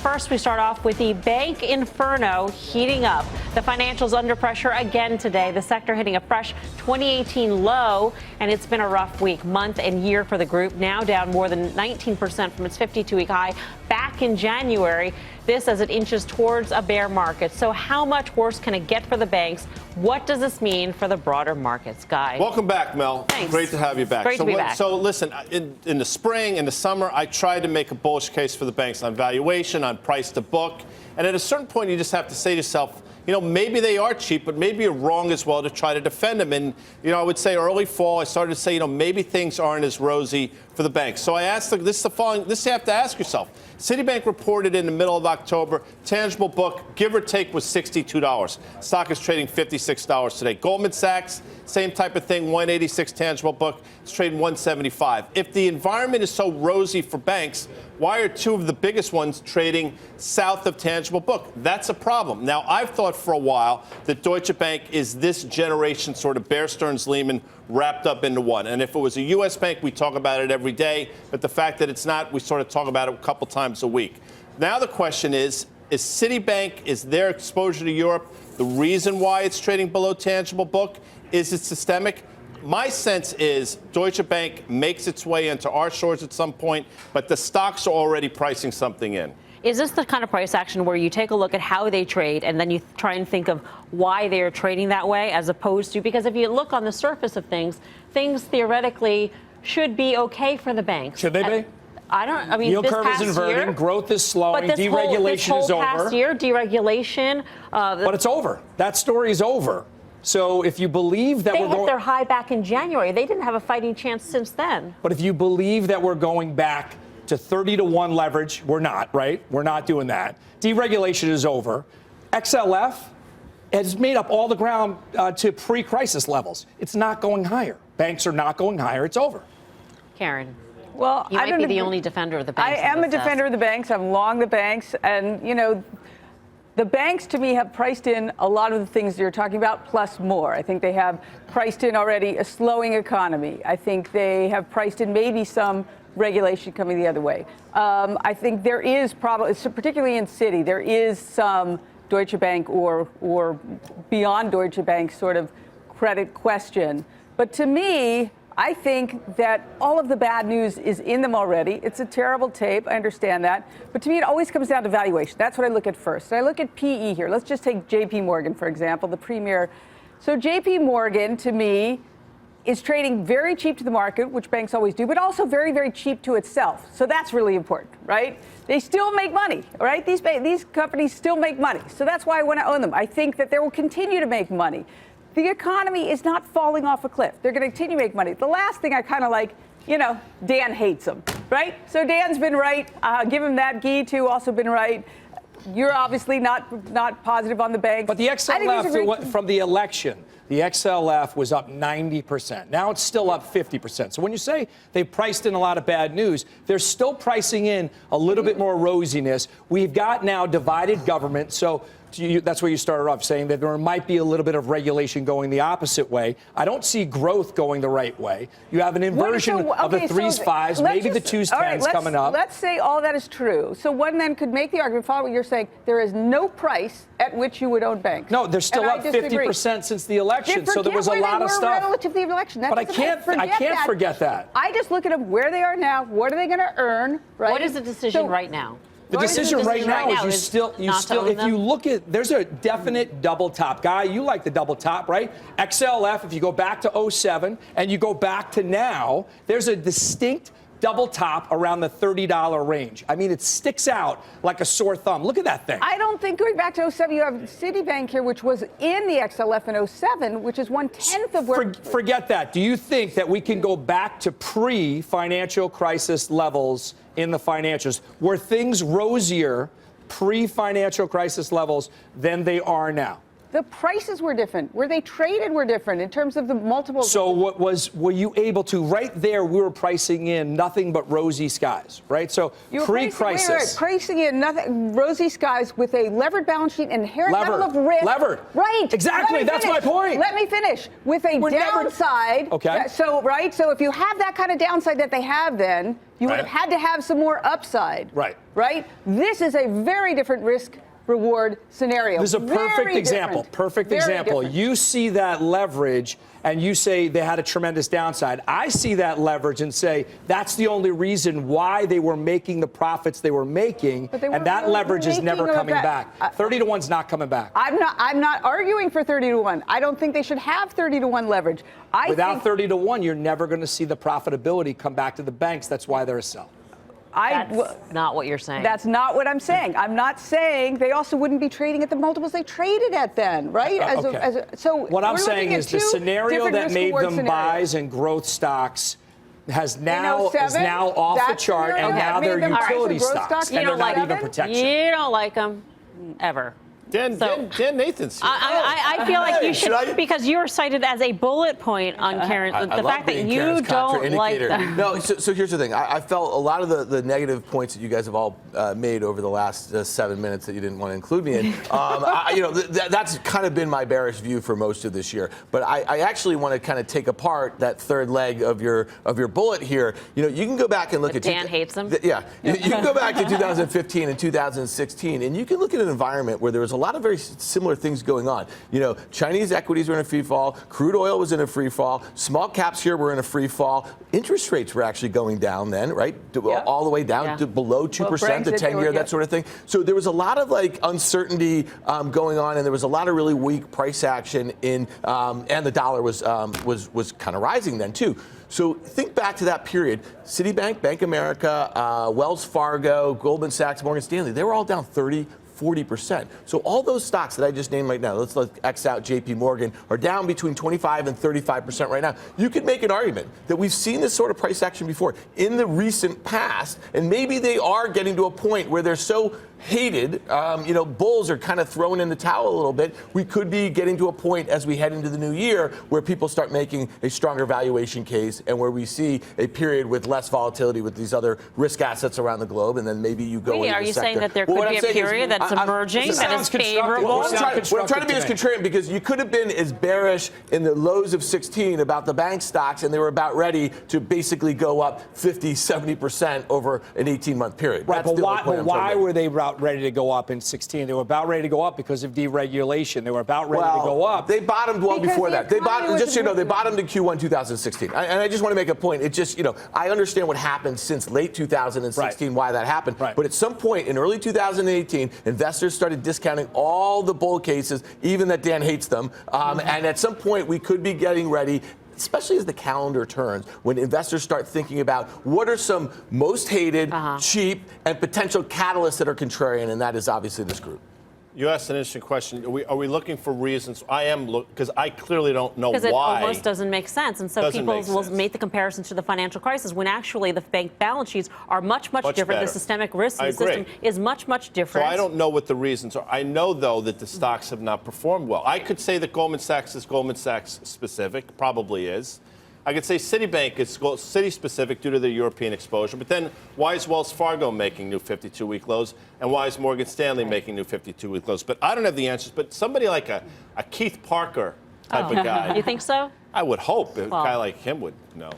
first, we start off with the bank inferno heating up. The financials under pressure again today. The sector hitting a fresh 2018 low, and it's been a rough week, month and year for the group. Now down more than 19% from its 52-week high back in January. This as it inches towards a bear market. So how much worse can it get for the banks? What does this mean for the broader markets, Guy? Welcome back, Mel. Thanks. Great to have you back. Great to be back. So listen, in the spring, in the summer, I tried to make a bullish case for the banks on valuation, on price to book. And at a certain point, you just have to say to yourself, you know, maybe they are cheap, but maybe you're wrong as well to try to defend them. And, you know, I would say early fall, I started to say, you know, maybe things aren't as rosy for the banks. So I asked, this you have to ask yourself. Citibank reported in the middle of October, tangible book, give or take, was $62. Stock is trading $56 today. Goldman Sachs, same type of thing, 186 tangible book. It's trading 175. If the environment is so rosy for banks, why are two of the biggest ones trading south of tangible book? That's a problem. Now, I've thought for a while that Deutsche Bank is this generation sort of Bear Stearns Lehman wrapped up into one. And if it was a U.S. bank, we talk about it every day. But the fact that it's not, we sort of talk about it a couple times a week. Now the question is Citibank, is their exposure to Europe the reason why it's trading below tangible book? Is it systemic? My sense is Deutsche Bank makes its way into our shores at some point, but the stocks are already pricing something in. Is this the kind of price action where you take a look at how they trade and then you try and think of why they are trading that way, as opposed to, because if you look on the surface of things, things theoretically should be okay for the banks. Should they be? I mean, yield this curve is past inverting, year, growth is slowing, but deregulation is over. Past year, deregulation. But it's over. That story is over. So if you believe that they hit their high back in January. They didn't have a fighting chance since then. But if you believe that we're going back to 30-to-1 leverage, we're not, right? We're not doing that. Deregulation is over. XLF has made up all the ground to pre-crisis levels. It's not going higher. Banks are not going higher. It's over. Karen. Well, you might be the only defender of the banks. I am a defender of the banks. I'm long the banks. And, you know, the banks, to me, have priced in a lot of the things you're talking about, plus more. I think they have priced in already a slowing economy. I think they have priced in maybe some regulation coming the other way. I think there is probably, particularly in Citi, there is some Deutsche Bank or beyond Deutsche Bank sort of credit question. But to me, I think that all of the bad news is in them already. It's a terrible tape. I understand that. But to me, it always comes down to valuation. That's what I look at first. I look at PE here. Let's just take J.P. Morgan, for example, the premier. So J.P. Morgan, to me, is trading very cheap to the market, which banks always do, but also very, very cheap to itself. So that's really important, right? They still make money, right? These companies still make money. So that's why I want to own them. I think that they will continue to make money. The economy is not falling off a cliff. They're going to continue to make money. The last thing I kind of like, you know, Dan hates them, right? So Dan's been right. Give him that. Guy, too, also been right. You're obviously not positive on the banks. But the XLF from the election, the XLF was up 90%. Now it's still up 50%. So when you say they priced in a lot of bad news, they're still pricing in a little bit more rosiness. We've got now divided government. So that's where you started off, saying that there might be a little bit of regulation going the opposite way. I don't see growth going the right way. You have an inversion of the 3s, 5s, maybe the 2s, 10s coming up. Let's say all that is true. So one then could make the argument, follow what you're saying, there is no price at which you would own banks. No, they're still up 50% since the election. So there was a lot of stuff. Relative to the election. But I can't forget that. I just look at them where they are now. What are they going to earn? Right? What is the decision right now? The decision right now is if you look at, there's a definite double top. Guy, you like the double top, right? XLF, if you go back to 07 and you go back to now, there's a distinct double top around the $30 range. I mean, it sticks out like a sore thumb. Look at that thing. I don't think going back to 07, you have Citibank here, which was in the XLF in 07, which is 1/10 of where. Forget that. Do you think that we can go back to pre-financial crisis levels in the financials? Were things rosier pre-financial crisis levels than they are now? The prices were different. Where they traded were different in terms of the multiples. So were you able to, right there, we were pricing in nothing but rosy skies, right? So pre-crisis. Pricing in nothing, rosy skies with a levered balance sheet and inherent level of risk. Levered. Right. Exactly. That's my point. Let me finish. With a downside. Okay. So if you have that kind of downside that they have then, you would have had to have some more upside. Right. Right? This is a very different risk reward scenario. This is a perfect example. Perfect example. You see that leverage and you say they had a tremendous downside. I see that leverage and say that's the only reason why they were making the profits they were making, and that leverage is never coming back. 30 to 1's not coming back. I'm not arguing for 30 to 1. I don't think they should have 30 to 1 leverage. Without 30 to 1, you're never going to see the profitability come back to the banks. That's why they're a sell. That's not what you're saying. That's not what I'm saying. I'm not saying they also wouldn't be trading at the multiples they traded at then, right? So what I'm saying is the scenario that made them buys and growth stocks is now off the chart, and now they're utility stocks, and they're not even protection. You don't like them ever. Dan Nathan's here. I feel like you should, because you were cited as a bullet point on Karen. The fact that you don't like them. No, so here's the thing. I felt a lot of the negative points that you guys have all made over the last 7 minutes that you didn't want to include me in. That's kind of been my bearish view for most of this year. But I actually want to kind of take apart that third leg of your bullet here. You can go back and look at Dan hates them. Yeah, you can go back to 2015 and 2016, and you can look at an environment where there was a lot of very similar things going on. Chinese equities were in a free fall, crude oil was in a free fall, small caps here were in a free fall. Interest rates were actually going down then, right? All the way down to below 2%, the 10-year, that sort of thing. So there was a lot of uncertainty going on, and there was a lot of really weak price action and the dollar was kind of rising then too. So think back to that period. Citibank, Bank of America, Wells Fargo, Goldman Sachs, Morgan Stanley, they were all down 30-40%. So all those stocks that I just named right now, let's X out JP Morgan, are down between 25 and 35% right now. You could make an argument that we've seen this sort of price action before in the recent past, and maybe they are getting to a point where they're so hated, bulls are kind of thrown in the towel a little bit. We could be getting to a point as we head into the new year where people start making a stronger valuation case, and where we see a period with less volatility with these other risk assets around the globe, and then maybe you go into the sector. Are you saying that there could be a period that's emerging that is favorable? What I'm trying to be is contrarian, because you could have been as bearish in the lows of 16 about the bank stocks, and they were about ready to basically go up 50, 70% over an 18-month period. Right, but why were they ready to go up in 16? They were about ready to go up because of deregulation. They were about ready to go up. They bottomed before that. They bottomed in Q1 2016. And I just want to make a point. It just, I understand what happened since late 2016, why that happened. Right. But at some point in early 2018, investors started discounting all the bull cases, even that Dan hates them. And at some point, we could be getting ready, especially as the calendar turns, when investors start thinking about what are some most hated, cheap, and potential catalysts that are contrarian, and that is obviously this group. You asked an interesting question. Are we looking for reasons? I am, because I clearly don't know why. Because it almost doesn't make sense. And so people will make the comparison to the financial crisis when actually the bank balance sheets are much different. Better. The systemic risk in the system is much different. So I don't know what the reasons are. I know, though, that the stocks have not performed well. I could say that Goldman Sachs is Goldman Sachs specific, probably is. I could say Citibank is city-specific due to their European exposure. But then why is Wells Fargo making new 52-week lows? And why is Morgan Stanley making new 52-week lows? But I don't have the answers. But somebody like a Keith Parker type of guy. You think so? I would hope. A guy like him would know.